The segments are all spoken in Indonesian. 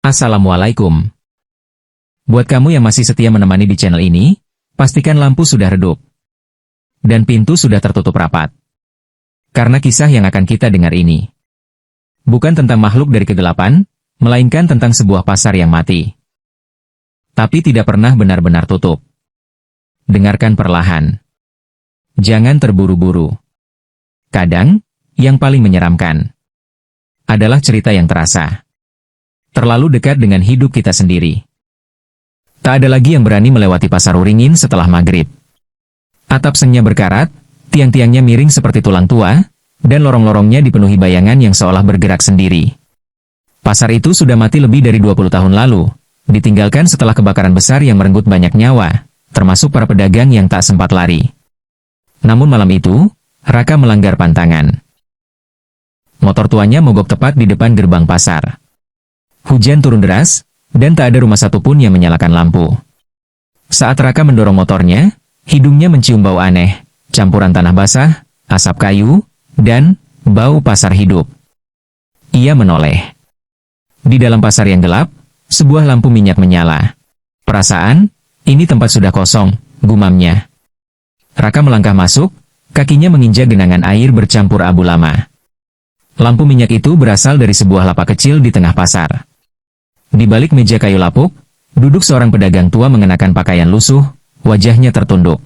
Assalamualaikum. Buat kamu yang masih setia menemani di channel ini, pastikan lampu sudah redup. Dan pintu sudah tertutup rapat. Karena kisah yang akan kita dengar ini bukan tentang makhluk dari kegelapan, melainkan tentang sebuah pasar yang mati. Tapi tidak pernah benar-benar tutup. Dengarkan perlahan. Jangan terburu-buru. Kadang, yang paling menyeramkan adalah cerita yang terasa terlalu dekat dengan hidup kita sendiri. Tak ada lagi yang berani melewati pasar Uringin setelah maghrib. Atap sengnya berkarat, tiang-tiangnya miring seperti tulang tua, dan lorong-lorongnya dipenuhi bayangan yang seolah bergerak sendiri. Pasar itu sudah mati lebih dari 20 tahun lalu, ditinggalkan setelah kebakaran besar yang merenggut banyak nyawa, termasuk para pedagang yang tak sempat lari. Namun malam itu, Raka melanggar pantangan. Motor tuanya mogok tepat di depan gerbang pasar. Hujan turun deras, dan tak ada rumah satupun yang menyalakan lampu. Saat Raka mendorong motornya, hidungnya mencium bau aneh, campuran tanah basah, asap kayu, dan bau pasar hidup. Ia menoleh. Di dalam pasar yang gelap, sebuah lampu minyak menyala. Perasaan, ini tempat sudah kosong, gumamnya. Raka melangkah masuk, kakinya menginjak genangan air bercampur abu lama. Lampu minyak itu berasal dari sebuah lapak kecil di tengah pasar. Di balik meja kayu lapuk, duduk seorang pedagang tua mengenakan pakaian lusuh, wajahnya tertunduk.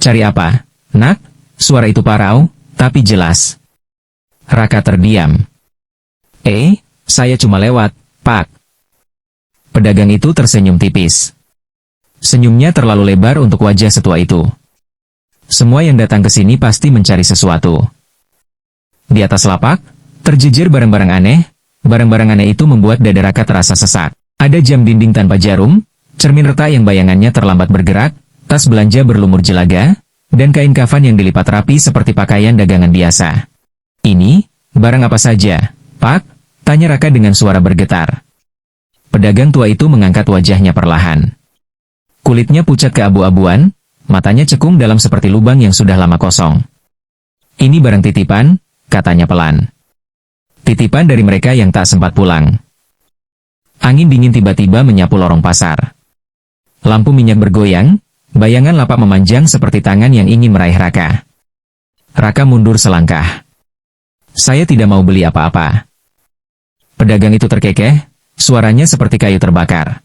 "Cari apa, nak?" Suara itu parau, tapi jelas. Raka terdiam. Saya cuma lewat, Pak." Pedagang itu tersenyum tipis. Senyumnya terlalu lebar untuk wajah setua itu. Semua yang datang ke sini pasti mencari sesuatu. Di atas lapak, terjejer barang-barang aneh. Barang-barang aneh itu membuat dada Raka terasa sesak. Ada jam dinding tanpa jarum, cermin retak yang bayangannya terlambat bergerak, tas belanja berlumur jelaga, dan kain kafan yang dilipat rapi seperti pakaian dagangan biasa. "Ini, barang apa saja, Pak?" tanya Raka dengan suara bergetar. Pedagang tua itu mengangkat wajahnya perlahan. Kulitnya pucat keabu-abuan, matanya cekung dalam seperti lubang yang sudah lama kosong. "Ini barang titipan," katanya pelan. "Titipan dari mereka yang tak sempat pulang." Angin dingin tiba-tiba menyapu lorong pasar. Lampu minyak bergoyang, bayangan lapak memanjang seperti tangan yang ingin meraih Raka. Raka mundur selangkah. "Saya tidak mau beli apa-apa." Pedagang itu terkekeh, suaranya seperti kayu terbakar.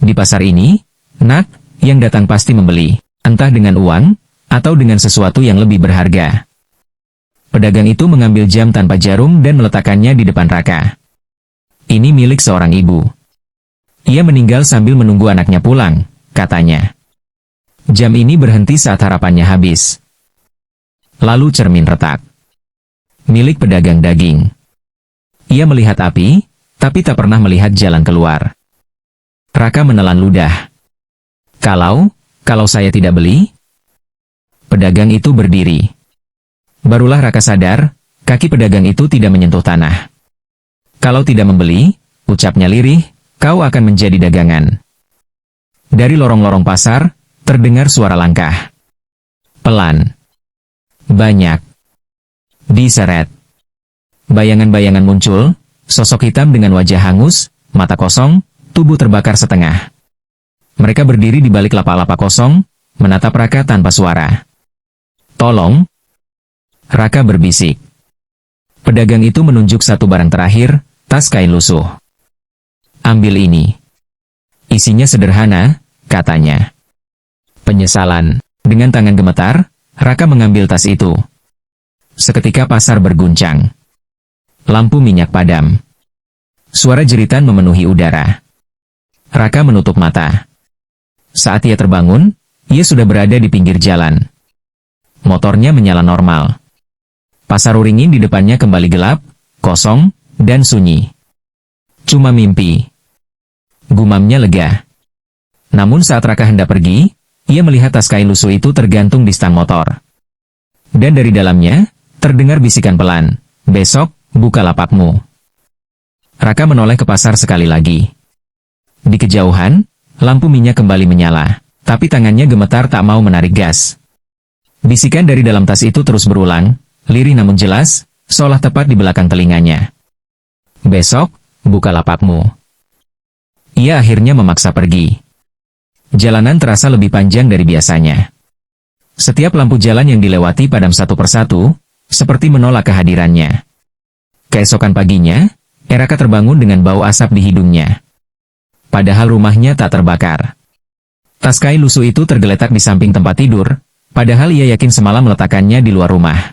"Di pasar ini, nak, yang datang pasti membeli, entah dengan uang, atau dengan sesuatu yang lebih berharga." Pedagang itu mengambil jam tanpa jarum dan meletakkannya di depan Raka. "Ini milik seorang ibu. Ia meninggal sambil menunggu anaknya pulang," katanya. "Jam ini berhenti saat harapannya habis." Lalu cermin retak. Milik pedagang daging. Ia melihat api, tapi tak pernah melihat jalan keluar. Raka menelan ludah. Kalau saya tidak beli?" Pedagang itu berdiri. Barulah Raka sadar, kaki pedagang itu tidak menyentuh tanah. "Kalau tidak membeli," ucapnya lirih, "kau akan menjadi dagangan." Dari lorong-lorong pasar, terdengar suara langkah. Pelan. Banyak. Diseret. Bayangan-bayangan muncul, sosok hitam dengan wajah hangus, mata kosong, tubuh terbakar setengah. Mereka berdiri di balik lapak-lapak kosong, menatap Raka tanpa suara. "Tolong!" Raka berbisik. Pedagang itu menunjuk satu barang terakhir, tas kain lusuh. "Ambil ini. Isinya sederhana," katanya. Penyesalan. Dengan tangan gemetar, Raka mengambil tas itu. Seketika pasar berguncang. Lampu minyak padam. Suara jeritan memenuhi udara. Raka menutup mata. Saat ia terbangun, ia sudah berada di pinggir jalan. Motornya menyala normal. Pasar Uringin di depannya kembali gelap, kosong, dan sunyi. "Cuma mimpi," gumamnya lega. Namun saat Raka hendak pergi, ia melihat tas kain lusuh itu tergantung di stang motor. Dan dari dalamnya, terdengar bisikan pelan, "Besok, buka lapakmu." Raka menoleh ke pasar sekali lagi. Di kejauhan, lampu minyak kembali menyala, tapi tangannya gemetar tak mau menarik gas. Bisikan dari dalam tas itu terus berulang, lirih namun jelas, seolah tepat di belakang telinganya. "Besok, buka lapakmu." Ia akhirnya memaksa pergi. Jalanan terasa lebih panjang dari biasanya. Setiap lampu jalan yang dilewati padam satu persatu, seperti menolak kehadirannya. Keesokan paginya, Eraka terbangun dengan bau asap di hidungnya. Padahal rumahnya tak terbakar. Tas kain lusuh itu tergeletak di samping tempat tidur, padahal ia yakin semalam meletakkannya di luar rumah.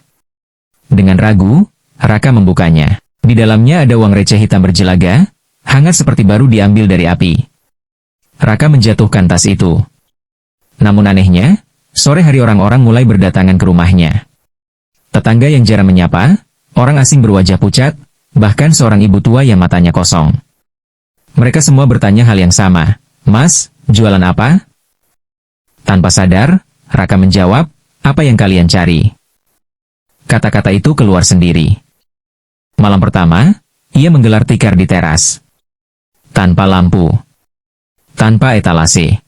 Dengan ragu, Raka membukanya. Di dalamnya ada uang receh hitam berjelaga, hangat seperti baru diambil dari api. Raka menjatuhkan tas itu. Namun anehnya, sore hari orang-orang mulai berdatangan ke rumahnya. Tetangga yang jarang menyapa, orang asing berwajah pucat, bahkan seorang ibu tua yang matanya kosong. Mereka semua bertanya hal yang sama. "Mas, jualan apa?" Tanpa sadar, Raka menjawab, "Apa yang kalian cari?" Kata-kata itu keluar sendiri. Malam pertama, ia menggelar tikar di teras. Tanpa lampu. Tanpa etalase.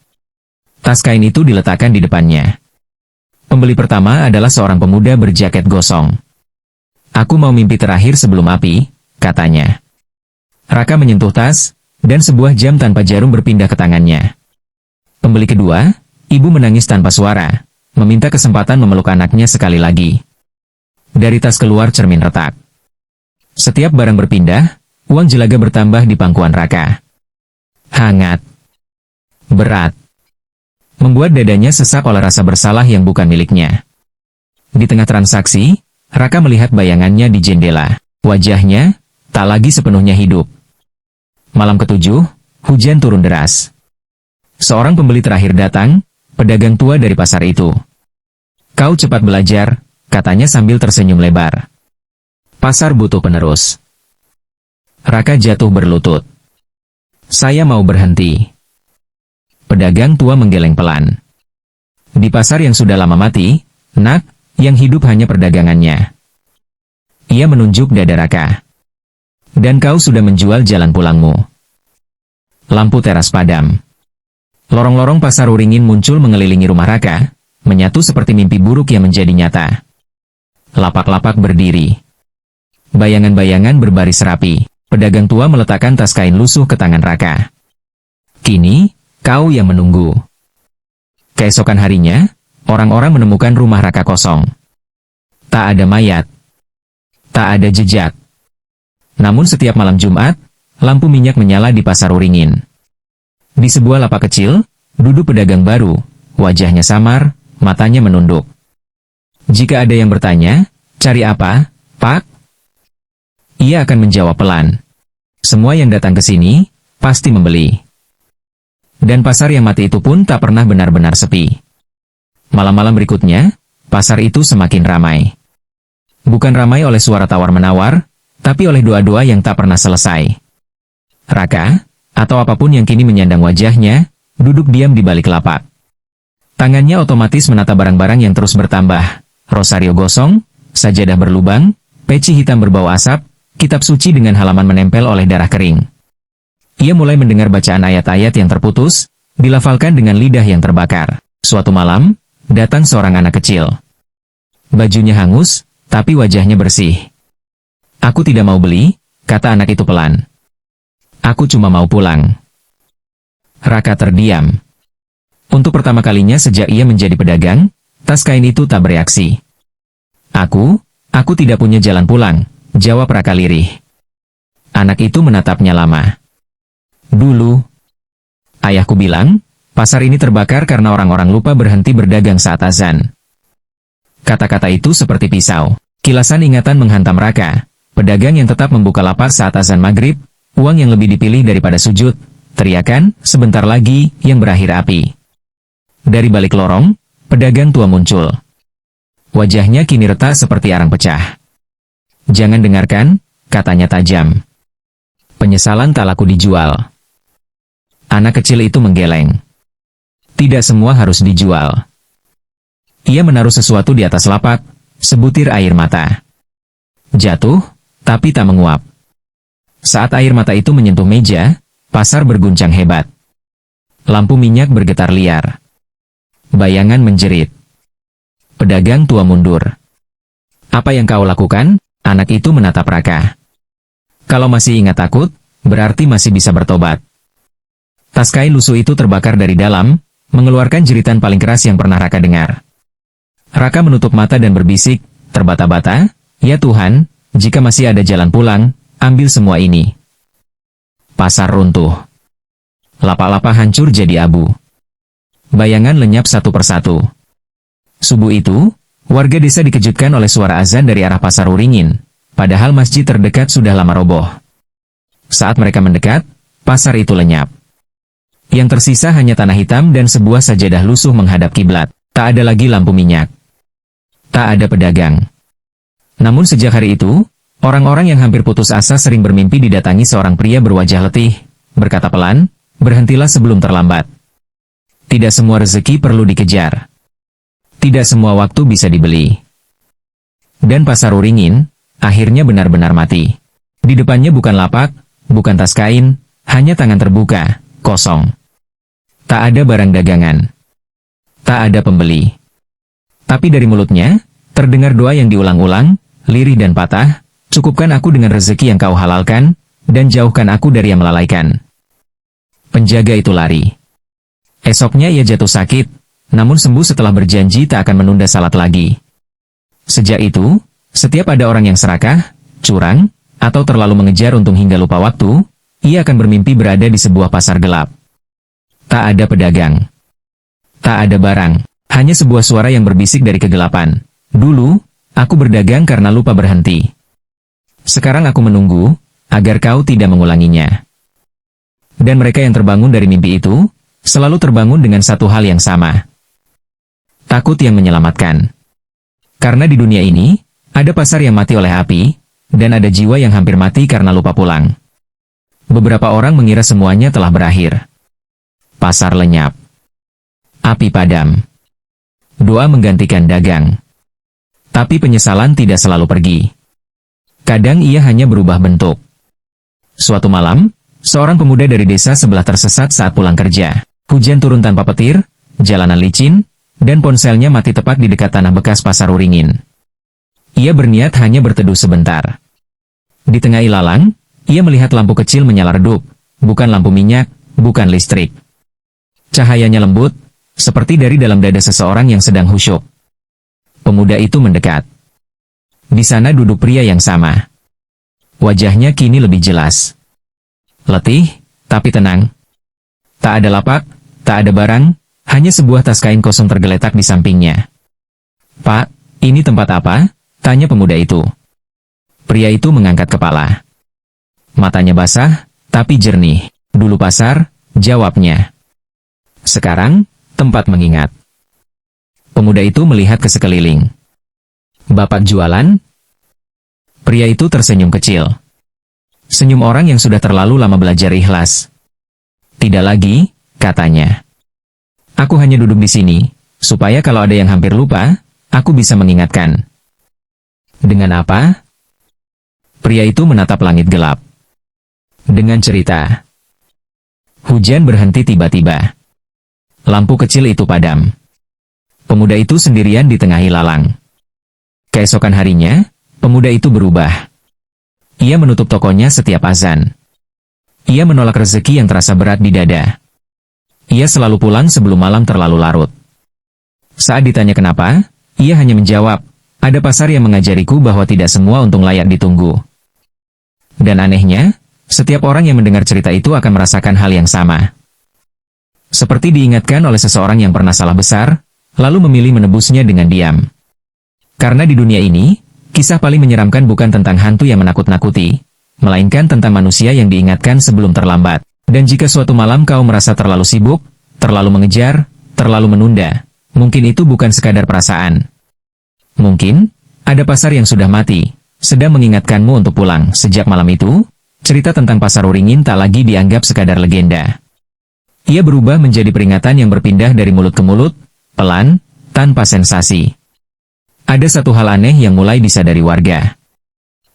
Tas kain itu diletakkan di depannya. Pembeli pertama adalah seorang pemuda berjaket gosong. "Aku mau mimpi terakhir sebelum api," katanya. Raka menyentuh tas, dan sebuah jam tanpa jarum berpindah ke tangannya. Pembeli kedua, ibu menangis tanpa suara, meminta kesempatan memeluk anaknya sekali lagi. Dari tas keluar cermin retak. Setiap barang berpindah, uang jelaga bertambah di pangkuan Raka. Hangat. Berat. Membuat dadanya sesak oleh rasa bersalah yang bukan miliknya. Di tengah transaksi, Raka melihat bayangannya di jendela. Wajahnya tak lagi sepenuhnya hidup. Malam ketujuh, hujan turun deras. Seorang pembeli terakhir datang, pedagang tua dari pasar itu. "Kau cepat belajar," katanya sambil tersenyum lebar. "Pasar butuh penerus." Raka jatuh berlutut. "Saya mau berhenti." Pedagang tua menggeleng pelan. "Di pasar yang sudah lama mati, Nak, yang hidup hanya perdagangannya." Ia menunjuk dada Raka. "Dan kau sudah menjual jalan pulangmu." Lampu teras padam. Lorong-lorong pasar Uringin muncul mengelilingi rumah Raka, menyatu seperti mimpi buruk yang menjadi nyata. Lapak-lapak berdiri. Bayangan-bayangan berbaris rapi. Pedagang tua meletakkan tas kain lusuh ke tangan Raka. "Kini, kau yang menunggu." Keesokan harinya, orang-orang menemukan rumah Raka kosong. Tak ada mayat. Tak ada jejak. Namun setiap malam Jumat, lampu minyak menyala di pasar Uringin. Di sebuah lapak kecil, duduk pedagang baru, wajahnya samar, matanya menunduk. Jika ada yang bertanya, "Cari apa, Pak?" ia akan menjawab pelan. Semua yang datang ke sini, pasti membeli. Dan pasar yang mati itu pun tak pernah benar-benar sepi. Malam-malam berikutnya, pasar itu semakin ramai. Bukan ramai oleh suara tawar-menawar, tapi oleh doa-doa yang tak pernah selesai. Raka, atau apapun yang kini menyandang wajahnya, duduk diam di balik lapak. Tangannya otomatis menata barang-barang yang terus bertambah. Rosario gosong, sajadah berlubang, peci hitam berbau asap, kitab suci dengan halaman menempel oleh darah kering. Ia mulai mendengar bacaan ayat-ayat yang terputus, dilafalkan dengan lidah yang terbakar. Suatu malam, datang seorang anak kecil. Bajunya hangus, tapi wajahnya bersih. "Aku tidak mau beli," kata anak itu pelan. "Aku cuma mau pulang." Raka terdiam. Untuk pertama kalinya sejak ia menjadi pedagang, tas kain itu tak bereaksi. Aku tidak punya jalan pulang," jawab Raka lirih. Anak itu menatapnya lama. "Dulu, ayahku bilang, pasar ini terbakar karena orang-orang lupa berhenti berdagang saat azan." Kata-kata itu seperti pisau. Kilasan ingatan menghantam Raka. Pedagang yang tetap membuka lapak saat azan maghrib, uang yang lebih dipilih daripada sujud, teriakan, sebentar lagi, yang berakhir api. Dari balik lorong, pedagang tua muncul. Wajahnya kini retak seperti arang pecah. "Jangan dengarkan," katanya tajam. "Penyesalan tak laku dijual." Anak kecil itu menggeleng. Tidak semua harus dijual. Ia menaruh sesuatu di atas lapak, sebutir air mata. Jatuh, tapi tak menguap. Saat air mata itu menyentuh meja, pasar berguncang hebat. Lampu minyak bergetar liar. Bayangan menjerit. Pedagang tua mundur. "Apa yang kau lakukan?" Anak itu menatap Raka. "Kalau masih ingat takut, berarti masih bisa bertobat." Tas kain lusuh itu terbakar dari dalam, mengeluarkan jeritan paling keras yang pernah Raka dengar. Raka menutup mata dan berbisik, terbata-bata, "Ya Tuhan, jika masih ada jalan pulang, ambil semua ini." Pasar runtuh. Lapak-lapak hancur jadi abu. Bayangan lenyap satu persatu. Subuh itu, warga desa dikejutkan oleh suara azan dari arah pasar Uringin, padahal masjid terdekat sudah lama roboh. Saat mereka mendekat, pasar itu lenyap. Yang tersisa hanya tanah hitam dan sebuah sajadah lusuh menghadap kiblat. Tak ada lagi lampu minyak. Tak ada pedagang. Namun sejak hari itu, orang-orang yang hampir putus asa sering bermimpi didatangi seorang pria berwajah letih, berkata pelan, "Berhentilah sebelum terlambat. Tidak semua rezeki perlu dikejar. Tidak semua waktu bisa dibeli." Dan pasar Uringin, akhirnya benar-benar mati. Di depannya bukan lapak, bukan tas kain, hanya tangan terbuka, kosong. Tak ada barang dagangan. Tak ada pembeli. Tapi dari mulutnya, terdengar doa yang diulang-ulang, lirih dan patah, "Cukupkan aku dengan rezeki yang kau halalkan, dan jauhkan aku dari yang melalaikan." Penjaga itu lari. Esoknya ia jatuh sakit, namun sembuh setelah berjanji tak akan menunda salat lagi. Sejak itu, setiap ada orang yang serakah, curang, atau terlalu mengejar untung hingga lupa waktu, ia akan bermimpi berada di sebuah pasar gelap. Tak ada pedagang. Tak ada barang, hanya sebuah suara yang berbisik dari kegelapan. "Dulu, aku berdagang karena lupa berhenti. Sekarang aku menunggu, agar kau tidak mengulanginya." Dan mereka yang terbangun dari mimpi itu, selalu terbangun dengan satu hal yang sama. Takut yang menyelamatkan. Karena di dunia ini, ada pasar yang mati oleh api, dan ada jiwa yang hampir mati karena lupa pulang. Beberapa orang mengira semuanya telah berakhir. Pasar lenyap. Api padam. Doa menggantikan dagang. Tapi penyesalan tidak selalu pergi. Kadang ia hanya berubah bentuk. Suatu malam, seorang pemuda dari desa sebelah tersesat saat pulang kerja. Hujan turun tanpa petir, jalanan licin, dan ponselnya mati tepat di dekat tanah bekas pasar Uringin. Ia berniat hanya berteduh sebentar. Di tengah ilalang, ia melihat lampu kecil menyala redup, bukan lampu minyak, bukan listrik. Cahayanya lembut, seperti dari dalam dada seseorang yang sedang khusyuk. Pemuda itu mendekat. Di sana duduk pria yang sama. Wajahnya kini lebih jelas. Letih, tapi tenang. Tak ada lapak, tak ada barang, hanya sebuah tas kain kosong tergeletak di sampingnya. "Pak, ini tempat apa?" tanya pemuda itu. Pria itu mengangkat kepala. Matanya basah, tapi jernih. "Dulu pasar," jawabnya. "Sekarang, tempat mengingat." Pemuda itu melihat ke sekeliling. "Bapak jualan?" Pria itu tersenyum kecil. Senyum orang yang sudah terlalu lama belajar ikhlas. "Tidak lagi," katanya. "Aku hanya duduk di sini, supaya kalau ada yang hampir lupa, aku bisa mengingatkan." "Dengan apa?" Pria itu menatap langit gelap. "Dengan cerita." Hujan berhenti tiba-tiba. Lampu kecil itu padam. Pemuda itu sendirian di tengah ilalang. Keesokan harinya, pemuda itu berubah. Ia menutup tokonya setiap azan. Ia menolak rezeki yang terasa berat di dada. Ia selalu pulang sebelum malam terlalu larut. Saat ditanya kenapa, ia hanya menjawab, "Ada pasar yang mengajariku bahwa tidak semua untung layak ditunggu." Dan anehnya, setiap orang yang mendengar cerita itu akan merasakan hal yang sama. Seperti diingatkan oleh seseorang yang pernah salah besar, lalu memilih menebusnya dengan diam. Karena di dunia ini, kisah paling menyeramkan bukan tentang hantu yang menakut-nakuti, melainkan tentang manusia yang diingatkan sebelum terlambat. Dan jika suatu malam kau merasa terlalu sibuk, terlalu mengejar, terlalu menunda, mungkin itu bukan sekadar perasaan. Mungkin, ada pasar yang sudah mati, sedang mengingatkanmu untuk pulang. Sejak malam itu, cerita tentang pasar Uringin tak lagi dianggap sekadar legenda. Ia berubah menjadi peringatan yang berpindah dari mulut ke mulut, pelan, tanpa sensasi. Ada satu hal aneh yang mulai disadari warga.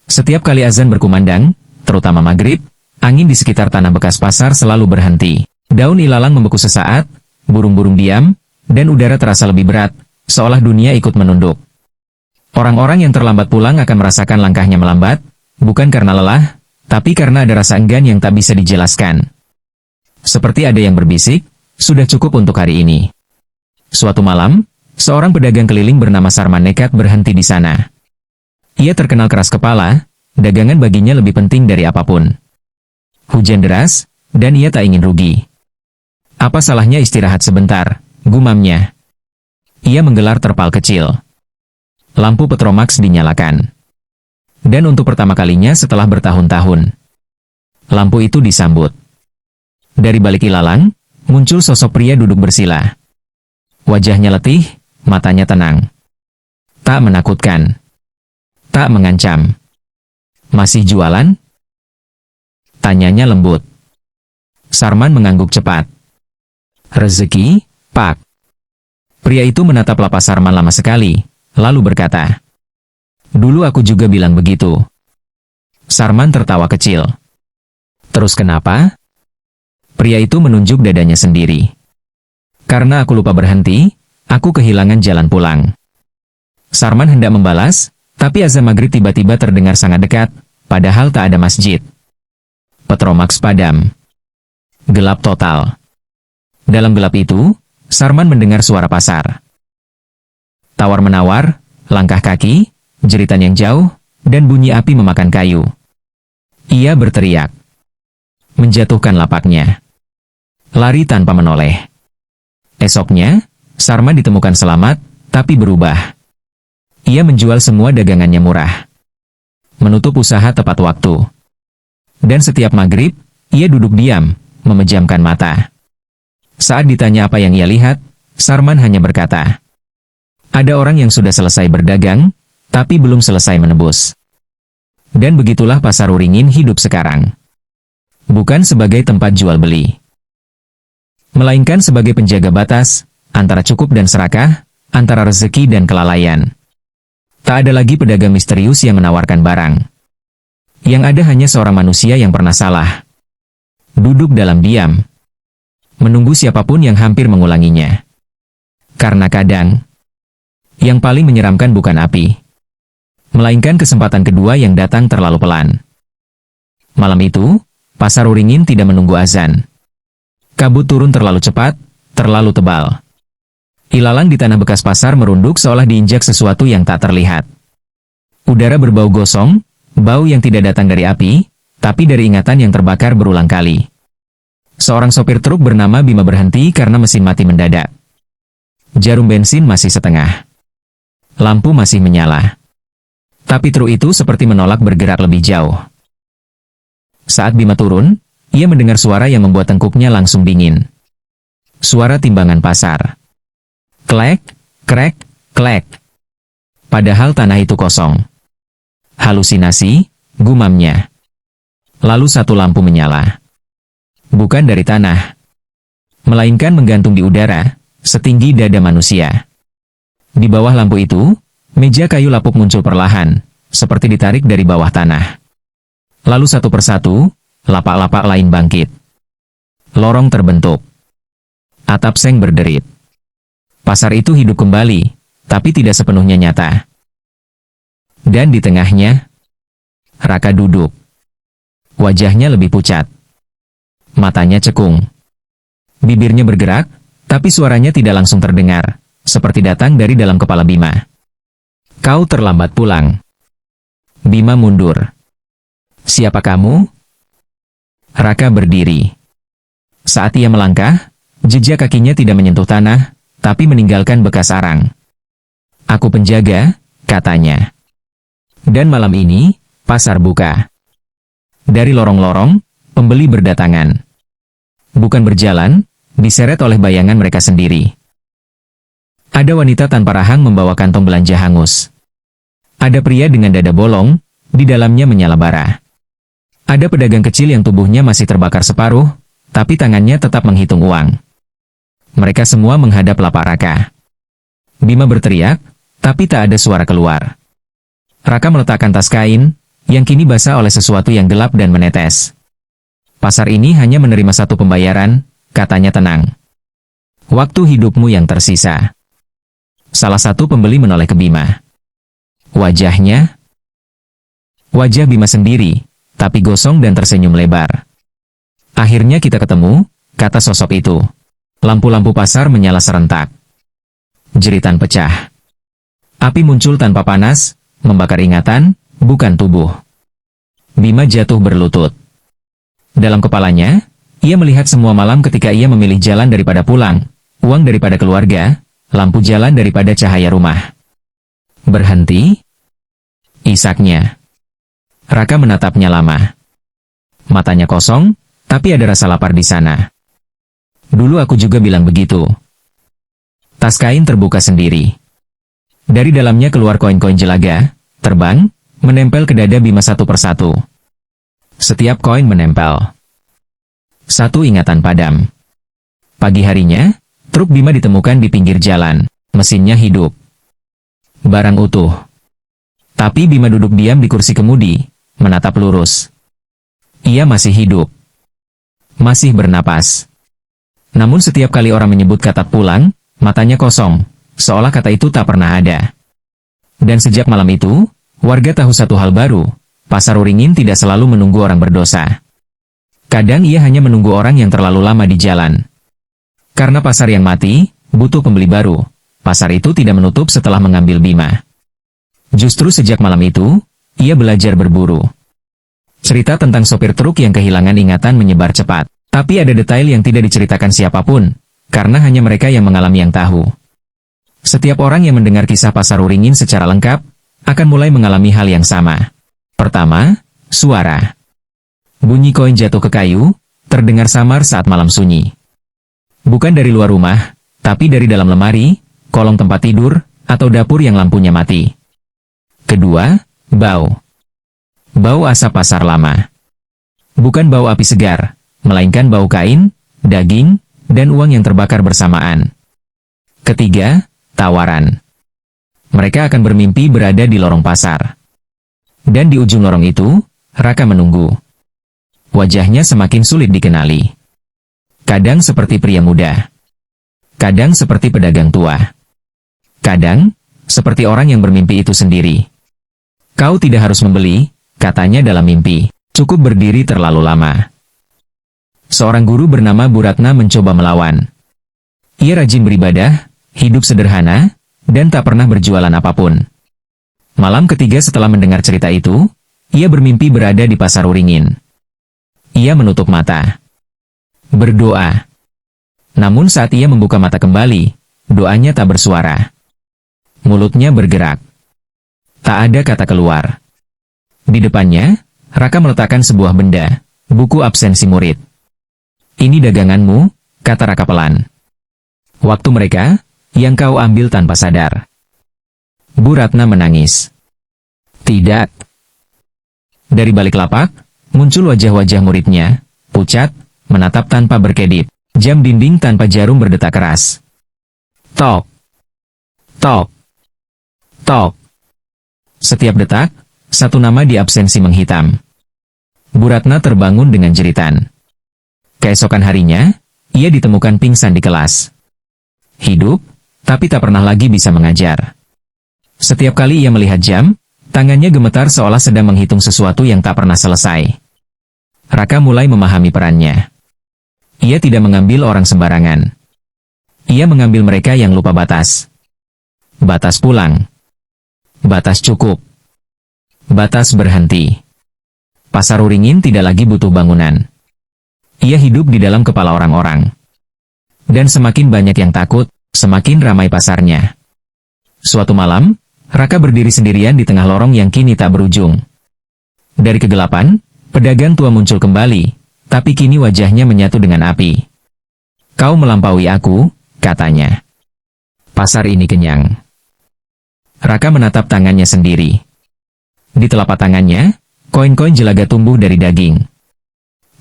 Setiap kali azan berkumandang, terutama maghrib, angin di sekitar tanah bekas pasar selalu berhenti. Daun ilalang membeku sesaat, burung-burung diam, dan udara terasa lebih berat, seolah dunia ikut menunduk. Orang-orang yang terlambat pulang akan merasakan langkahnya melambat, bukan karena lelah, tapi karena ada rasa enggan yang tak bisa dijelaskan. Seperti ada yang berbisik, sudah cukup untuk hari ini. Suatu malam, seorang pedagang keliling bernama Sarman nekat berhenti di sana. Ia terkenal keras kepala, dagangan baginya lebih penting dari apapun. Hujan deras, dan ia tak ingin rugi. Apa salahnya istirahat sebentar, gumamnya. Ia menggelar terpal kecil. Lampu Petromax dinyalakan. Dan untuk pertama kalinya setelah bertahun-tahun, lampu itu disambut. Dari balik ilalang, muncul sosok pria duduk bersila. Wajahnya letih, matanya tenang. Tak menakutkan. Tak mengancam. Masih jualan? Tanyanya lembut. Sarman mengangguk cepat. Rezeki, Pak. Pria itu menatap lapas Sarman lama sekali, lalu berkata, "Dulu aku juga bilang begitu." Sarman tertawa kecil. "Terus kenapa?" Pria itu menunjuk dadanya sendiri. "Karena aku lupa berhenti, aku kehilangan jalan pulang." Sarman hendak membalas, tapi azan maghrib tiba-tiba terdengar sangat dekat, padahal tak ada masjid. Petromax padam. Gelap total. Dalam gelap itu, Sarman mendengar suara pasar. Tawar-menawar, langkah kaki, jeritan yang jauh, dan bunyi api memakan kayu. Ia berteriak. Menjatuhkan lapaknya. Lari tanpa menoleh. Esoknya, Sarman ditemukan selamat, tapi berubah. Ia menjual semua dagangannya murah. Menutup usaha tepat waktu. Dan setiap maghrib, ia duduk diam, memejamkan mata. Saat ditanya apa yang ia lihat, Sarman hanya berkata, "Ada orang yang sudah selesai berdagang, tapi belum selesai menebus." Dan begitulah pasar Uringin hidup sekarang. Bukan sebagai tempat jual beli, melainkan sebagai penjaga batas, antara cukup dan serakah, antara rezeki dan kelalaian. Tak ada lagi pedagang misterius yang menawarkan barang. Yang ada hanya seorang manusia yang pernah salah. Duduk dalam diam. Menunggu siapapun yang hampir mengulanginya. Karena kadang, yang paling menyeramkan bukan api, melainkan kesempatan kedua yang datang terlalu pelan. Malam itu, pasar Uringin tidak menunggu azan. Kabut turun terlalu cepat, terlalu tebal. Ilalang di tanah bekas pasar merunduk seolah diinjak sesuatu yang tak terlihat. Udara berbau gosong, bau yang tidak datang dari api, tapi dari ingatan yang terbakar berulang kali. Seorang sopir truk bernama Bima berhenti karena mesin mati mendadak. Jarum bensin masih setengah. Lampu masih menyala. Tapi truk itu seperti menolak bergerak lebih jauh. Saat Bima turun, ia mendengar suara yang membuat tengkuknya langsung dingin. Suara timbangan pasar. Klek, krek, klek. Padahal tanah itu kosong. Halusinasi, gumamnya. Lalu satu lampu menyala. Bukan dari tanah, melainkan menggantung di udara, setinggi dada manusia. Di bawah lampu itu, meja kayu lapuk muncul perlahan, seperti ditarik dari bawah tanah. Lalu satu persatu, lapak-lapak lain bangkit. Lorong terbentuk. Atap seng berderit. Pasar itu hidup kembali, tapi tidak sepenuhnya nyata. Dan di tengahnya, Raka duduk. Wajahnya lebih pucat. Matanya cekung. Bibirnya bergerak, tapi suaranya tidak langsung terdengar, seperti datang dari dalam kepala Bima. "Kau terlambat pulang." Bima mundur. "Siapa kamu?" Raka berdiri. Saat ia melangkah, jejak kakinya tidak menyentuh tanah, tapi meninggalkan bekas arang. "Aku penjaga," katanya. Dan malam ini, pasar buka. Dari lorong-lorong, pembeli berdatangan. Bukan berjalan, diseret oleh bayangan mereka sendiri. Ada wanita tanpa rahang membawa kantong belanja hangus. Ada pria dengan dada bolong, di dalamnya menyala bara. Ada pedagang kecil yang tubuhnya masih terbakar separuh, tapi tangannya tetap menghitung uang. Mereka semua menghadap lapak Raka. Bima berteriak, tapi tak ada suara keluar. Raka meletakkan tas kain, yang kini basah oleh sesuatu yang gelap dan menetes. "Pasar ini hanya menerima satu pembayaran," katanya tenang. "Waktu hidupmu yang tersisa." Salah satu pembeli menoleh ke Bima. Wajah Bima sendiri, tapi gosong dan tersenyum lebar. "Akhirnya kita ketemu, kata sosok itu. Lampu-lampu pasar menyala serentak. Jeritan pecah. Api muncul tanpa panas, membakar ingatan, bukan tubuh. Bima jatuh berlutut. Dalam kepalanya, ia melihat semua malam ketika ia memilih jalan daripada pulang, uang daripada keluarga, lampu jalan daripada cahaya rumah. Berhenti? Isaknya. Raka menatapnya lama. Matanya kosong, tapi ada rasa lapar di sana. Dulu aku juga bilang begitu. Tas kain terbuka sendiri. Dari dalamnya keluar koin-koin jelaga, terbang, menempel ke dada Bima satu persatu. Setiap koin menempel. Satu ingatan padam. Pagi harinya, truk Bima ditemukan di pinggir jalan, mesinnya hidup. Barang utuh. Tapi Bima duduk diam di kursi kemudi, menatap lurus. Ia masih hidup. Masih bernapas. Namun setiap kali orang menyebut kata pulang, matanya kosong, seolah kata itu tak pernah ada. Dan sejak malam itu, warga tahu satu hal baru, Pasar Uringin tidak selalu menunggu orang berdosa. Kadang ia hanya menunggu orang yang terlalu lama di jalan. Karena pasar yang mati, butuh pembeli baru. Pasar itu tidak menutup setelah mengambil Bima. Justru sejak malam itu, ia belajar berburu. Cerita tentang sopir truk yang kehilangan ingatan menyebar cepat. Tapi ada detail yang tidak diceritakan siapapun, karena hanya mereka yang mengalami yang tahu. Setiap orang yang mendengar kisah Pasar Uringin secara lengkap, akan mulai mengalami hal yang sama. Pertama, suara. Bunyi koin jatuh ke kayu, terdengar samar saat malam sunyi. Bukan dari luar rumah, tapi dari dalam lemari, kolong tempat tidur, atau dapur yang lampunya mati. Kedua, bau. Bau asap pasar lama. Bukan bau api segar, melainkan bau kain, daging, dan uang yang terbakar bersamaan. Ketiga, tawaran. Mereka akan bermimpi berada di lorong pasar. Dan di ujung lorong itu, Raka menunggu. Wajahnya semakin sulit dikenali. Kadang seperti pria muda. Kadang seperti pedagang tua. Kadang, seperti orang yang bermimpi itu sendiri. Kau tidak harus membeli, katanya dalam mimpi. Cukup berdiri terlalu lama. Seorang guru bernama Bu Ratna mencoba melawan. Ia rajin beribadah, hidup sederhana, dan tak pernah berjualan apapun. Malam ketiga setelah mendengar cerita itu, ia bermimpi berada di Pasar Uringin. Ia menutup mata. Berdoa. Namun saat ia membuka mata kembali, doanya tak bersuara. Mulutnya bergerak. Tak ada kata keluar. Di depannya, Raka meletakkan sebuah benda, buku absensi murid. Ini daganganmu, kata Raka pelan. Waktu mereka, yang kau ambil tanpa sadar. Bu Ratna menangis. Tidak. Dari balik lapak, muncul wajah-wajah muridnya, pucat, menatap tanpa berkedip. Jam dinding tanpa jarum berdetak keras. Tok. Tok. Tok. Setiap detak, satu nama di absensi menghitam. Bu Ratna terbangun dengan jeritan. Keesokan harinya, ia ditemukan pingsan di kelas. Hidup, tapi tak pernah lagi bisa mengajar. Setiap kali ia melihat jam, tangannya gemetar seolah sedang menghitung sesuatu yang tak pernah selesai. Raka mulai memahami perannya. Ia tidak mengambil orang sembarangan. Ia mengambil mereka yang lupa batas. Batas pulang. Batas cukup. Batas berhenti. Pasar Uringin tidak lagi butuh bangunan. Ia hidup di dalam kepala orang-orang. Dan semakin banyak yang takut, semakin ramai pasarnya. Suatu malam, Raka berdiri sendirian di tengah lorong yang kini tak berujung. Dari kegelapan, pedagang tua muncul kembali, tapi kini wajahnya menyatu dengan api. Kau melampaui aku, katanya. Pasar ini kenyang. Raka menatap tangannya sendiri. Di telapak tangannya, koin-koin jelaga tumbuh dari daging.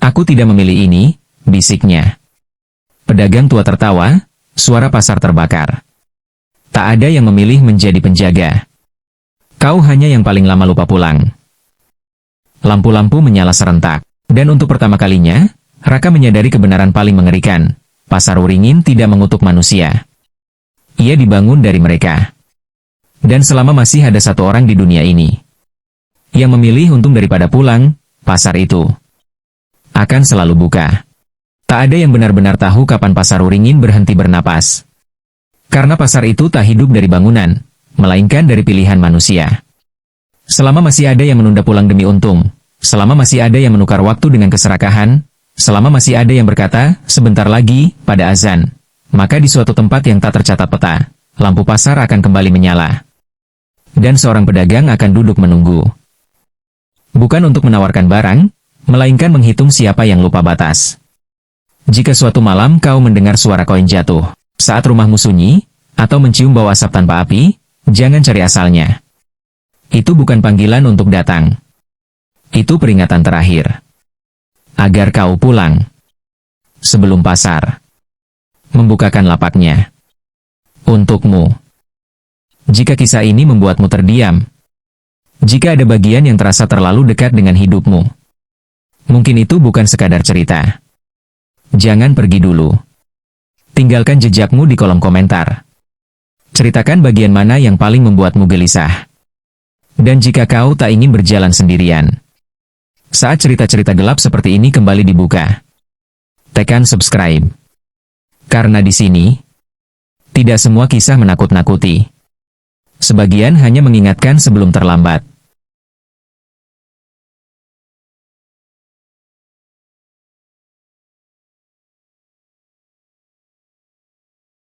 Aku tidak memilih ini, bisiknya. Pedagang tua tertawa, suara pasar terbakar. Tak ada yang memilih menjadi penjaga. Kau hanya yang paling lama lupa pulang. Lampu-lampu menyala serentak. Dan untuk pertama kalinya, Raka menyadari kebenaran paling mengerikan. Pasar Uringin tidak mengutuk manusia. Ia dibangun dari mereka. Dan selama masih ada satu orang di dunia ini yang memilih untung daripada pulang, pasar itu akan selalu buka. Tak ada yang benar-benar tahu kapan pasar Uringin berhenti bernapas. Karena pasar itu tak hidup dari bangunan, melainkan dari pilihan manusia. Selama masih ada yang menunda pulang demi untung, selama masih ada yang menukar waktu dengan keserakahan, selama masih ada yang berkata, sebentar lagi, pada azan, maka di suatu tempat yang tak tercatat peta, lampu pasar akan kembali menyala. Dan seorang pedagang akan duduk menunggu. Bukan untuk menawarkan barang, melainkan menghitung siapa yang lupa batas. Jika suatu malam kau mendengar suara koin jatuh, saat rumahmu sunyi, atau mencium bau asap tanpa api, jangan cari asalnya. Itu bukan panggilan untuk datang. Itu peringatan terakhir. Agar kau pulang. Sebelum pasar membukakan lapaknya. Untukmu. Jika kisah ini membuatmu terdiam, jika ada bagian yang terasa terlalu dekat dengan hidupmu, mungkin itu bukan sekadar cerita. Jangan pergi dulu. Tinggalkan jejakmu di kolom komentar. Ceritakan bagian mana yang paling membuatmu gelisah. Dan jika kau tak ingin berjalan sendirian, saat cerita-cerita gelap seperti ini kembali dibuka, tekan subscribe. Karena di sini, tidak semua kisah menakut-nakuti. Sebagian hanya mengingatkan sebelum terlambat.